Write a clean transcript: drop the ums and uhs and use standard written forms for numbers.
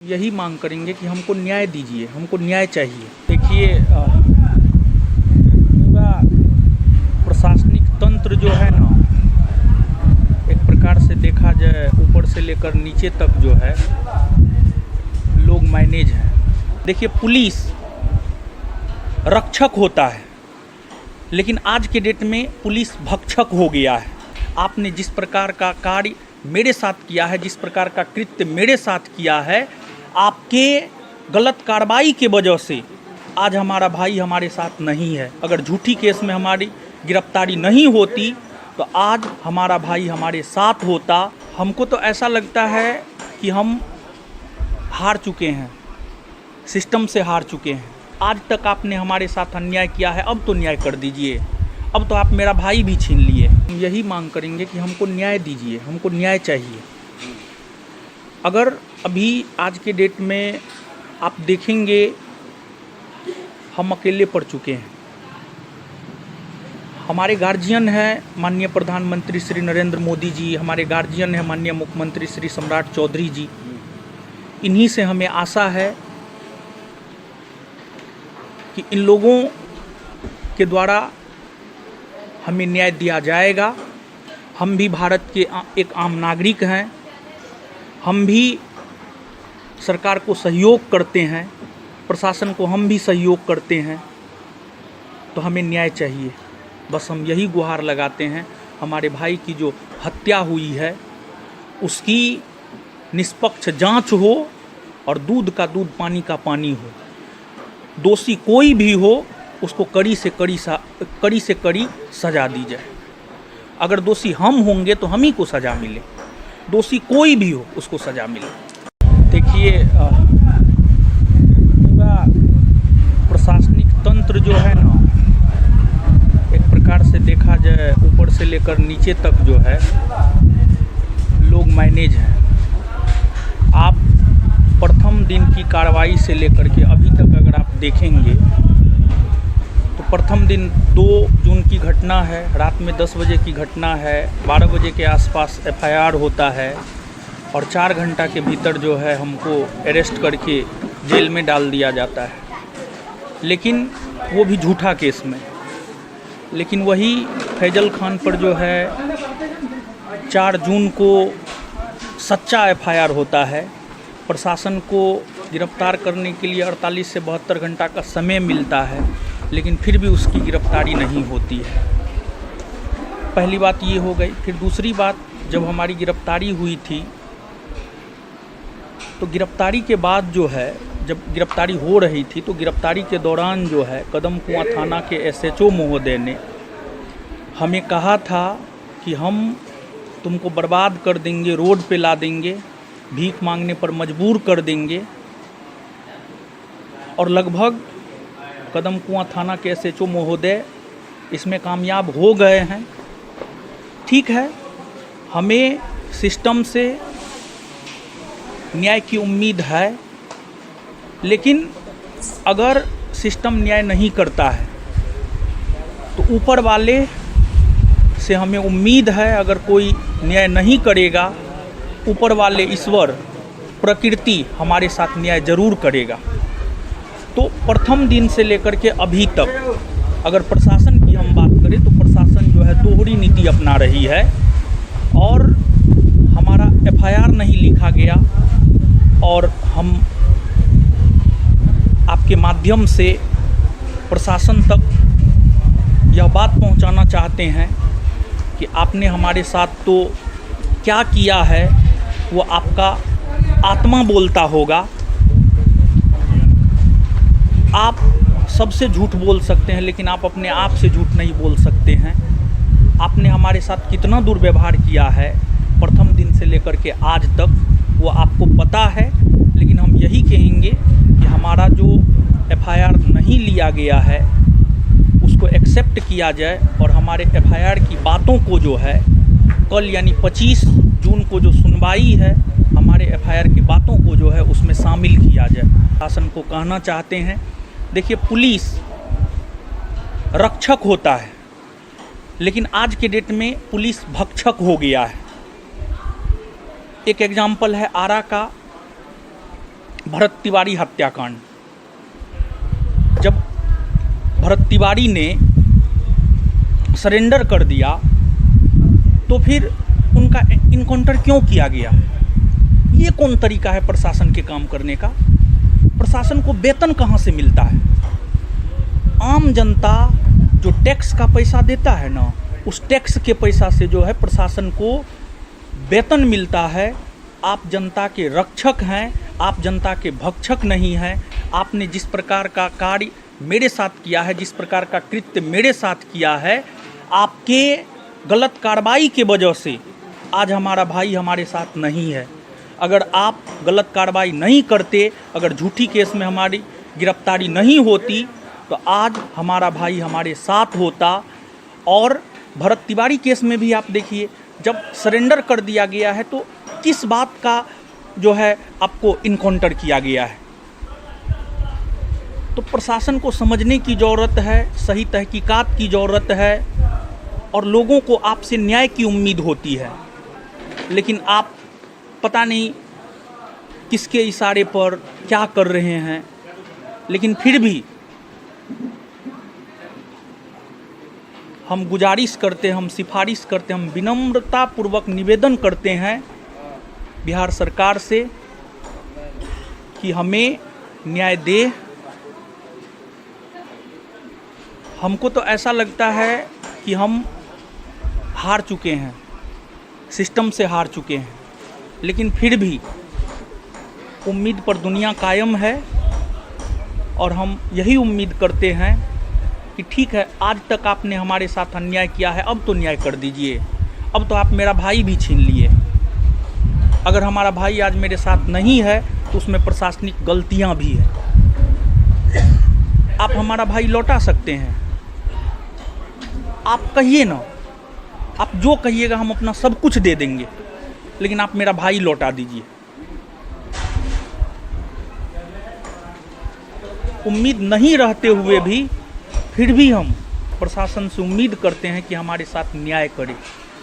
यही मांग करेंगे कि हमको न्याय दीजिए, हमको न्याय चाहिए। देखिए पूरा प्रशासनिक तंत्र जो है ना, एक प्रकार से देखा जाए ऊपर से लेकर नीचे तक जो है लोग मैनेज हैं। देखिए पुलिस रक्षक होता है, लेकिन आज के डेट में पुलिस भक्षक हो गया है। आपने जिस प्रकार का कार्य मेरे साथ किया है, जिस प्रकार का कृत्य मेरे साथ किया है, आपके गलत कार्रवाई के वजह से आज हमारा भाई हमारे साथ नहीं है। अगर झूठी केस में हमारी गिरफ्तारी नहीं होती तो आज हमारा भाई हमारे साथ होता। हमको तो ऐसा लगता है कि हम हार चुके हैं, सिस्टम से हार चुके हैं। आज तक आपने हमारे साथ अन्याय किया है, अब तो न्याय कर दीजिए। अब तो आप मेरा भाई भी छीन लिए। हम यही मांग करेंगे कि हमको न्याय दीजिए, हमको न्याय चाहिए। अगर अभी आज के डेट में आप देखेंगे, हम अकेले पड़ चुके हैं। हमारे गार्जियन हैं माननीय प्रधानमंत्री श्री नरेंद्र मोदी जी, हमारे गार्जियन हैं माननीय मुख्यमंत्री श्री सम्राट चौधरी जी। इन्हीं से हमें आशा है कि इन लोगों के द्वारा हमें न्याय दिया जाएगा। हम भी भारत के एक आम नागरिक हैं, हम भी सरकार को सहयोग करते हैं, प्रशासन को हम भी सहयोग करते हैं, तो हमें न्याय चाहिए। बस हम यही गुहार लगाते हैं, हमारे भाई की जो हत्या हुई है उसकी निष्पक्ष जांच हो और दूध का दूध पानी का पानी हो। दोषी कोई भी हो उसको कड़ी से कड़ी सज़ा दी जाए। अगर दोषी हम होंगे तो हम ही को सज़ा मिले, दोषी कोई भी हो उसको सज़ा मिले। देखिए पूरा प्रशासनिक तंत्र जो है ना, एक प्रकार से देखा जाए ऊपर से लेकर नीचे तक जो है लोग मैनेज हैं। आप प्रथम दिन की कार्रवाई से लेकर के अभी तक अगर आप देखेंगे तो प्रथम दिन 2 जून की घटना है, रात में 10 बजे की घटना है। 12 बजे के आसपास एफआईआर होता है और 4 घंटा के भीतर जो है हमको अरेस्ट करके जेल में डाल दिया जाता है, लेकिन वो भी झूठा केस में। लेकिन वही फैजल खान पर जो है 4 जून को सच्चा एफआईआर होता है। प्रशासन को गिरफ्तार करने के लिए 48 से 72 घंटा का समय मिलता है, लेकिन फिर भी उसकी गिरफ्तारी नहीं होती है। पहली बात ये हो गई। फिर दूसरी बात, जब हमारी गिरफ्तारी हुई थी तो गिरफ्तारी के बाद जो है, जब गिरफ्तारी हो रही थी तो गिरफ्तारी के दौरान जो है कदम कुआं थाना के एसएचओ महोदय ने हमें कहा था कि हम तुमको बर्बाद कर देंगे, रोड पे ला देंगे, भीख मांगने पर मजबूर कर देंगे। और लगभग कदम कुआं थाना के एसएचओ महोदय इसमें कामयाब हो गए हैं। ठीक है, हमें सिस्टम से न्याय की उम्मीद है, लेकिन अगर सिस्टम न्याय नहीं करता है तो ऊपर वाले से हमें उम्मीद है, अगर कोई न्याय नहीं करेगा, ऊपर वाले ईश्वर प्रकृति हमारे साथ न्याय जरूर करेगा। तो प्रथम दिन से लेकर के अभी तक अगर प्रशासन की हम बात करें तो प्रशासन जो है दोहरी नीति अपना रही है और हमारा एफआईआर नहीं लिखा गया। और हम आपके माध्यम से प्रशासन तक यह बात पहुंचाना चाहते हैं कि आपने हमारे साथ तो क्या किया है वो आपका आत्मा बोलता होगा। आप सबसे झूठ बोल सकते हैं, लेकिन आप अपने आप से झूठ नहीं बोल सकते हैं। आपने हमारे साथ कितना दुर्व्यवहार किया है प्रथम दिन से लेकर के आज तक, वो आपको पता है। लेकिन हम यही कहेंगे कि हमारा जो एफआईआर नहीं लिया गया है उसको एक्सेप्ट किया जाए और हमारे एफआईआर की बातों को जो है कल यानी 25 जून को जो सुनवाई है, हमारे एफआईआर की बातों को जो है उसमें शामिल किया जाए। शासन को कहना चाहते हैं, देखिए पुलिस रक्षक होता है, लेकिन आज के डेट में पुलिस भक्षक हो गया है। एक एग्जाम्पल है आरा का भरत तिवारी हत्याकांड। जब भरत तिवारी ने सरेंडर कर दिया तो फिर उनका इनकाउंटर क्यों किया गया? ये कौन तरीका है प्रशासन के काम करने का? प्रशासन को वेतन कहाँ से मिलता है? आम जनता जो टैक्स का पैसा देता है ना, उस टैक्स के पैसा से जो है प्रशासन को वेतन मिलता है। आप जनता के रक्षक हैं, आप जनता के भक्षक नहीं हैं। आपने जिस प्रकार का कार्य मेरे साथ किया है, जिस प्रकार का कृत्य मेरे साथ किया है, आपके गलत कार्रवाई के वजह से आज हमारा भाई हमारे साथ नहीं है। अगर आप गलत कार्रवाई नहीं करते, अगर झूठी केस में हमारी गिरफ्तारी नहीं होती, तो आज हमारा भाई हमारे साथ होता। और भरत तिवारी केस में भी आप देखिए, जब सरेंडर कर दिया गया है तो किस बात का जो है आपको इनकाउंटर किया गया है? तो प्रशासन को समझने की ज़रूरत है, सही तहकीकात की ज़रूरत है, और लोगों को आपसे न्याय की उम्मीद होती है। लेकिन आप पता नहीं किसके इशारे पर क्या कर रहे हैं, लेकिन फिर भी हम गुजारिश करते हैं, हम सिफारिश करते हैं, हम विनम्रतापूर्वक निवेदन करते हैं बिहार सरकार से कि हमें न्याय दे। हमको तो ऐसा लगता है कि हम हार चुके हैं, सिस्टम से हार चुके हैं, लेकिन फिर भी उम्मीद पर दुनिया कायम है। और हम यही उम्मीद करते हैं कि ठीक है, आज तक आपने हमारे साथ अन्याय किया है, अब तो न्याय कर दीजिए। अब तो आप मेरा भाई भी छीन लिए। अगर हमारा भाई आज मेरे साथ नहीं है तो उसमें प्रशासनिक गलतियां भी हैं। आप हमारा भाई लौटा सकते हैं, आप कहिए ना, आप जो कहिएगा हम अपना सब कुछ दे देंगे, लेकिन आप मेरा भाई लौटा दीजिए। उम्मीद नहीं रहते हुए भी फिर भी हम प्रशासन से उम्मीद करते हैं कि हमारे साथ न्याय करे।